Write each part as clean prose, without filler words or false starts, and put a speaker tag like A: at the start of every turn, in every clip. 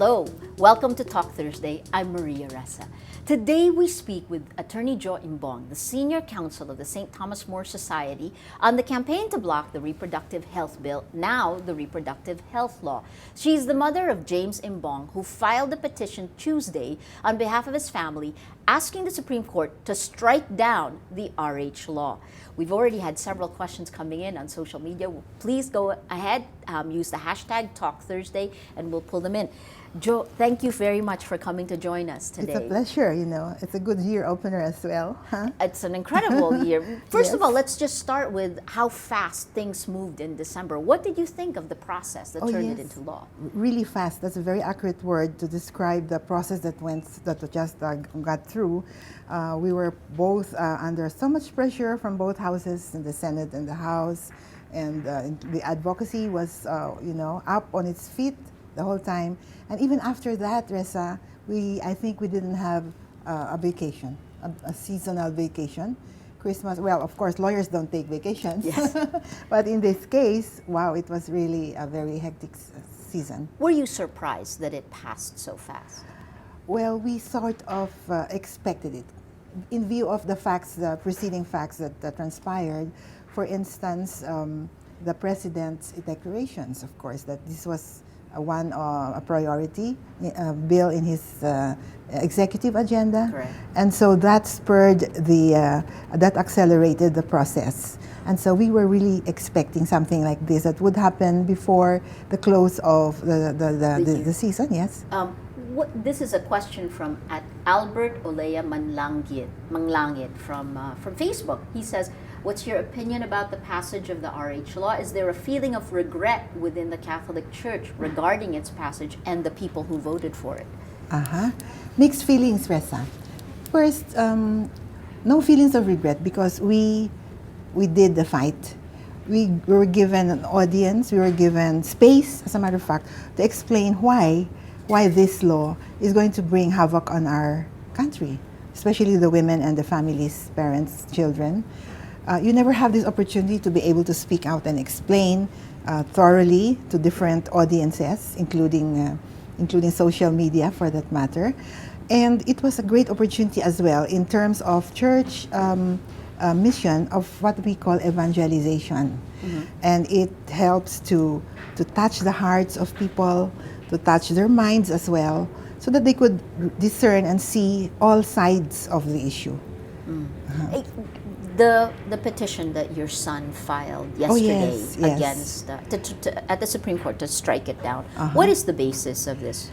A: Hello, welcome to Talk Thursday. I'm Maria Ressa. Today we speak with Attorney Jo Imbong, the Senior Counsel of the St. Thomas More Society, on the campaign to block the Reproductive Health Bill, now the Reproductive Health Law. She's the mother of James Imbong, who filed a petition Tuesday on behalf of his family, asking the Supreme Court to strike down the RH law. We've already had several questions coming in on social media. Please go ahead, use the hashtag Talk Thursday, and we'll pull them in. Jo, thank you very much for coming to join us today.
B: It's a pleasure, you know. It's a good year opener as well. Huh?
A: It's an incredible year. First
B: Yes.
A: of all, let's just start with how fast things moved in December. What did you think of the process that turned it into law?
B: Really fast. That's a very accurate word to describe the process that just got through. We were both under so much pressure from both houses, in the Senate and the House, and the advocacy was, up on its feet the whole time. And even after that, Ressa, I think we didn't have a vacation, a seasonal vacation. Christmas, well, of course, lawyers don't take vacations.
A: Yes.
B: But in this case, wow, it was really a very hectic season.
A: Were you surprised that it passed so fast?
B: Well, we sort of expected it. In view of the facts, the preceding facts that transpired, for instance, the President's declarations, of course, that this was a priority bill in his executive agenda.
A: Correct.
B: And so that spurred that accelerated the process. And so we were really expecting something like this that would happen before the close of the season, yes.
A: This is a question from Albert Olea Manglangit from Facebook. He says, what's your opinion about the passage of the RH law? Is there a feeling of regret within the Catholic Church regarding its passage and the people who voted for it?
B: Mixed feelings, Ressa. First, no feelings of regret because we did the fight. We were given an audience, we were given space, as a matter of fact, to explain why this law is going to bring havoc on our country, especially the women and the families, parents, children. You never have this opportunity to be able to speak out and explain thoroughly to different audiences, including social media for that matter. And it was a great opportunity as well in terms of church mission of what we call evangelization. Mm-hmm. And it helps to touch the hearts of people, to touch their minds as well, so that they could discern and see all sides of the issue.
A: Mm. The petition that your son filed yesterday against at the Supreme Court to strike it down. What is the basis of this?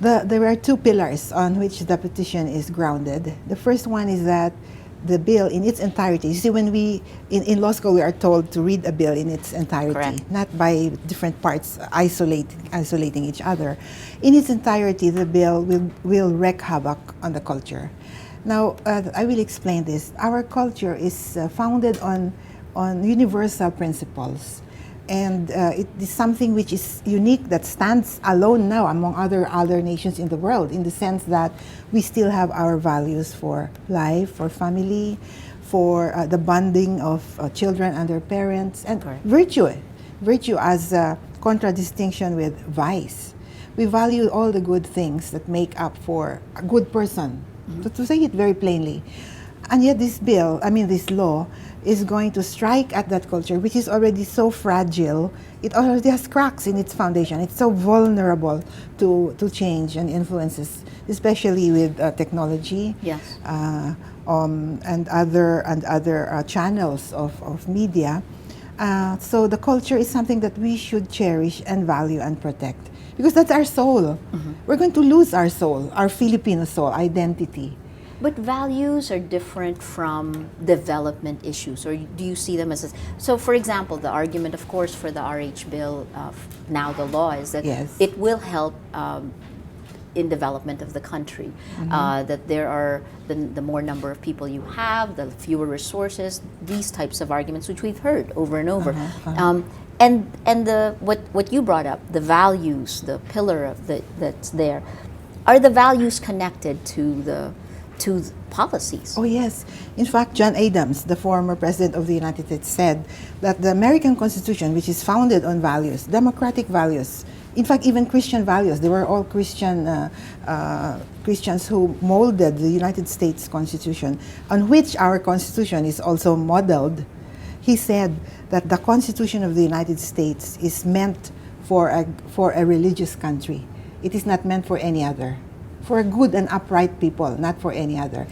B: There are two pillars on which the petition is grounded. The first one is that the bill in its entirety, you see, when we, in law school, we are told to read a bill in its entirety,
A: correct,
B: not by different parts isolating each other. In its entirety, the bill will wreak havoc on the culture. Now, I will explain this. Our culture is founded on universal principles. And it is something which is unique, that stands alone now among other nations in the world, in the sense that we still have our values for life, for family, for the bonding of children and their parents, and virtue as a contradistinction with vice. We value all the good things that make up for a good person, to say it very plainly. And yet this law is going to strike at that culture, which is already so fragile. It already has cracks in its foundation. It's so vulnerable to change and influences, especially with technology,
A: yes,
B: and other channels of media. So the culture is something that we should cherish and value and protect, because that's our soul. Mm-hmm. We're going to lose our soul, our Filipino soul, identity.
A: But values are different from development issues, or do you see them as so? For example, the argument, of course, for the RH bill, now the law, is that it will help in development of the country. Mm-hmm. That there are the more number of people you have, the fewer resources. These types of arguments, which we've heard over and over. And what you brought up, the values, the pillar of that's there, are the values connected to to policies.
B: Oh, yes. In fact, John Adams, the former president of the United States, said that the American Constitution, which is founded on values, democratic values, in fact, even Christian values, they were all Christians who molded the United States Constitution, on which our Constitution is also modeled. He said that the Constitution of the United States is meant for a religious country. It is not meant for any other. For a good and upright people, not for any other.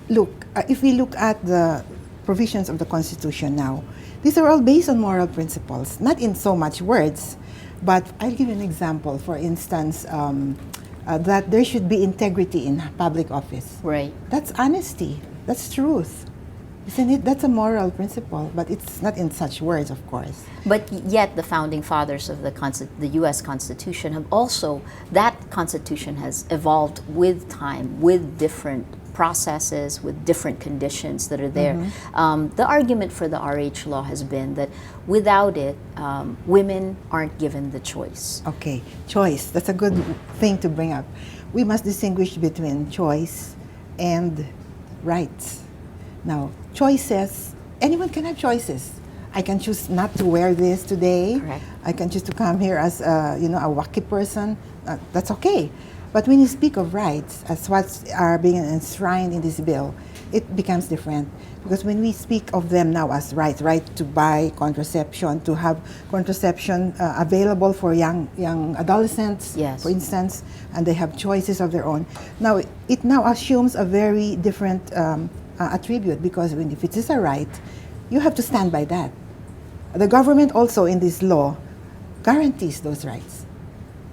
B: Look, if we look at the provisions of the Constitution now, these are all based on moral principles, not in so much words, but I'll give you an example. For instance, that there should be integrity in public office.
A: Right.
B: That's honesty. That's truth. Isn't it? That's a moral principle, but it's not in such words, of course.
A: But yet the founding fathers of the U.S. Constitution have also, that Constitution has evolved with time, with different processes, with different conditions that are there. The argument for the RH law has been that without it, women aren't given the choice.
B: Okay, choice. That's a good thing to bring up. We must distinguish between choice and rights. Now, choices, anyone can have choices. I can choose not to wear this today.
A: Correct.
B: I can choose to come here as a wacky person. That's okay. But when you speak of rights, as what are being enshrined in this bill, it becomes different. Because when we speak of them now as rights, right to buy contraception, to have contraception available for young adolescents,
A: Yes.
B: for instance, and they have choices of their own. Now, it now assumes a very different attribute, because if it is a right, you have to stand by that. The government also in this law guarantees those rights.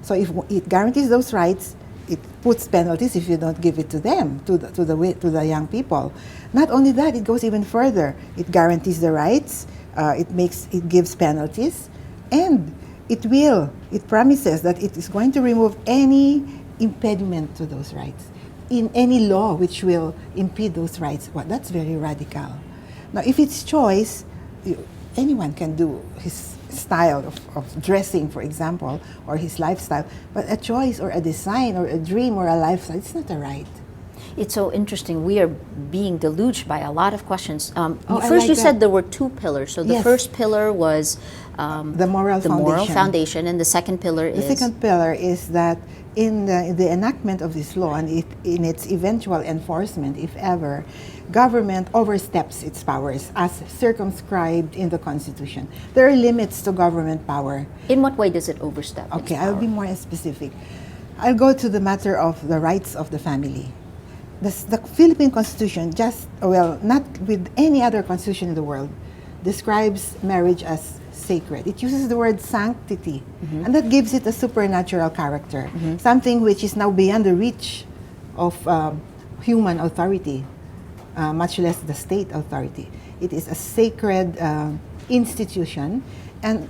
B: So if it guarantees those rights, it puts penalties if you don't give it to them, to the young people. Not only that, it goes even further. It guarantees the rights, it gives penalties, and it promises that it is going to remove any impediment to those rights in any law which will impede those rights. Well, that's very radical. Now, if it's choice, anyone can do his style of dressing, for example, or his lifestyle, but a choice or a design or a dream or a lifestyle, it's not a right.
A: It's so interesting. We are being deluged by a lot of questions. First,
B: like
A: you
B: that.
A: said there were two pillars. So the
B: Yes.
A: first pillar was
B: The moral
A: foundation, and the second pillar
B: The second pillar is that in the enactment of this law and in its eventual enforcement, if ever, government oversteps its powers as circumscribed in the Constitution. There are limits to government power.
A: In what way does it overstep its
B: Okay, I'll
A: power?
B: be more specific. I'll go to the matter of the rights of the family. The Philippine Constitution, not with any other constitution in the world, describes marriage as sacred. It uses the word sanctity, and that gives it a supernatural character, something which is now beyond the reach of human authority, much less the state authority. It is a sacred institution, and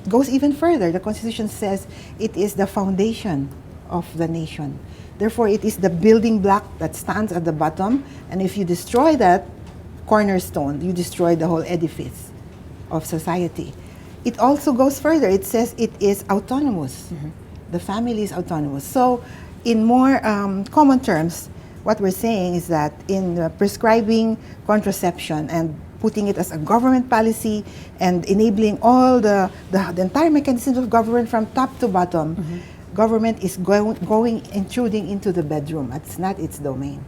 B: goes even further. The Constitution says it is the foundation of the nation. Therefore, it is the building block that stands at the bottom, and if you destroy that cornerstone, you destroy the whole edifice of society. It also goes further. It says it is autonomous. The family is autonomous. So, in more common terms, what we're saying is that in prescribing contraception and putting it as a government policy and enabling all the entire mechanisms of government from top to bottom, government is intruding into the bedroom. It's not its domain.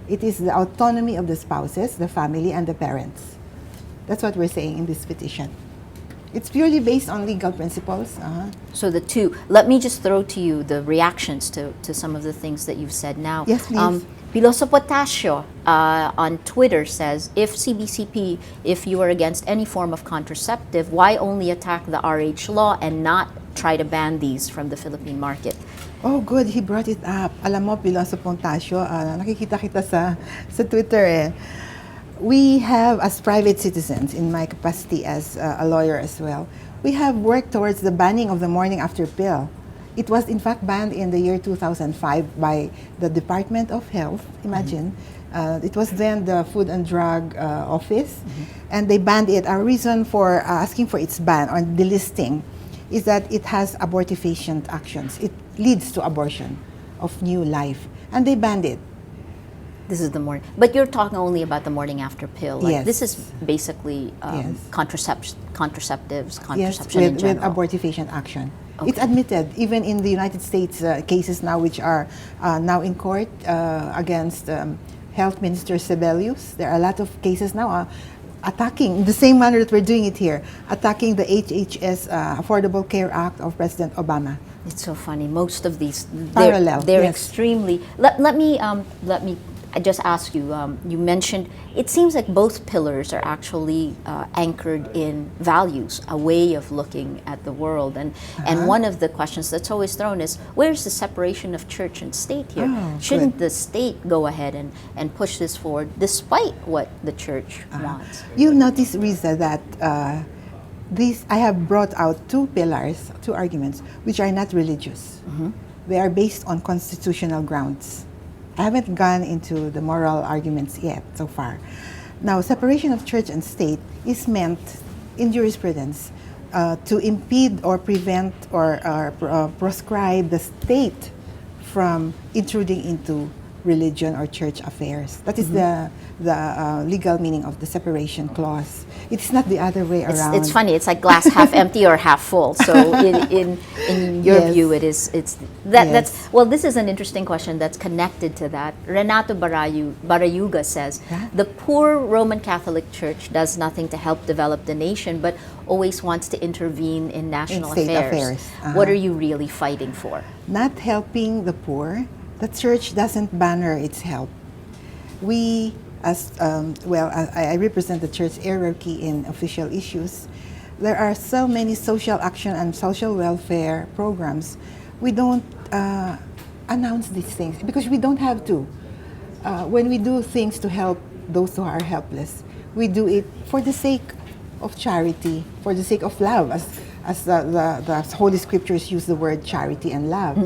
B: It is the autonomy of the spouses, the family, and the parents. That's what we're saying in this petition. It's purely based on legal principles.
A: So the two, let me just throw to you the reactions to some of the things that you've said now.
B: Yes, please.
A: Piloso Potasio on Twitter says, if you are against any form of contraceptive, why only attack the RH law and not try to ban these from the Philippine market?
B: Oh, good. He brought it up. Alam mo, Piloso Potasio, nakikita kita sa Twitter eh. We have, as private citizens, in my capacity as a lawyer as well, we have worked towards the banning of the morning after pill. It was in fact banned in the year 2005 by the Department of Health, imagine. It was then the Food and Drug Office, and they banned it. Our reason for asking for its ban or delisting is that it has abortifacient actions. It leads to abortion of new life, and they banned it.
A: This is the morning. But you're talking only about the morning after pill. Like,
B: Yes.
A: this is basically
B: Yes.
A: contraceptives,
B: Yes,
A: contraception in
B: with
A: general.
B: abortifacient action.
A: Okay.
B: It's admitted, even in the United States, cases now which are now in court against Health Minister Sebelius. There are a lot of cases now attacking, in the same manner that we're doing it here, attacking the HHS Affordable Care Act of President Obama.
A: It's so funny. Most of these
B: Parallel,
A: they're
B: yes.
A: extremely. Let me just ask you. You mentioned it seems like both pillars are actually anchored in values, a way of looking at the world, and one of the questions that's always thrown is, where's the separation of church and state here?
B: Oh,
A: Shouldn't
B: good.
A: the state go ahead and push this forward despite what the church wants?
B: You'll notice, Riza, that I have brought out two pillars, two arguments, which are not religious. They are based on constitutional grounds. I haven't gone into the moral arguments yet so far. Now, separation of church and state is meant in jurisprudence to impede or prevent or proscribe the state from intruding into religion or church affairs. That is the legal meaning of the separation clause. It's not the other way around.
A: It's funny. It's like glass half empty or half full. So in your
B: Yes.
A: view, it's
B: Yes.
A: that's well. This is an interesting question that's connected to that. Renato Barayuga says
B: Yeah.
A: the poor Roman Catholic Church does nothing to help develop the nation, but always wants to intervene in national
B: state affairs.
A: What are you really fighting for?
B: Not helping the poor. The church doesn't banner its help. We, as I represent the church hierarchy in official issues. There are so many social action and social welfare programs. We don't announce these things because we don't have to. When we do things to help those who are helpless, we do it for the sake of charity, for the sake of love, as the Holy Scriptures use the word charity and love.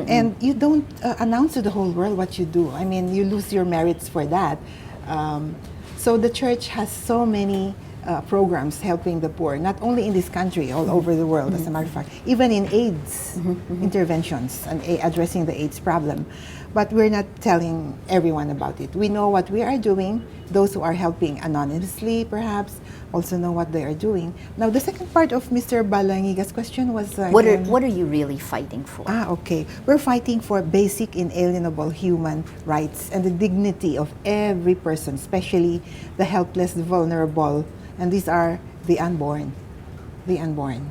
B: And you don't announce to the whole world what you do. I mean, you lose your merits for that. So the church has so many programs helping the poor, not only in this country, all over the world, as a matter of fact, even in AIDS interventions and addressing the AIDS problem. But we're not telling everyone about it. We know what we are doing. Those who are helping anonymously, perhaps, also know what they are doing. Now, the second part of Mr. Balangiga's question was...
A: What are you really fighting for?
B: Okay. We're fighting for basic inalienable human rights and the dignity of every person, especially the helpless, the vulnerable, and these are the unborn. The unborn.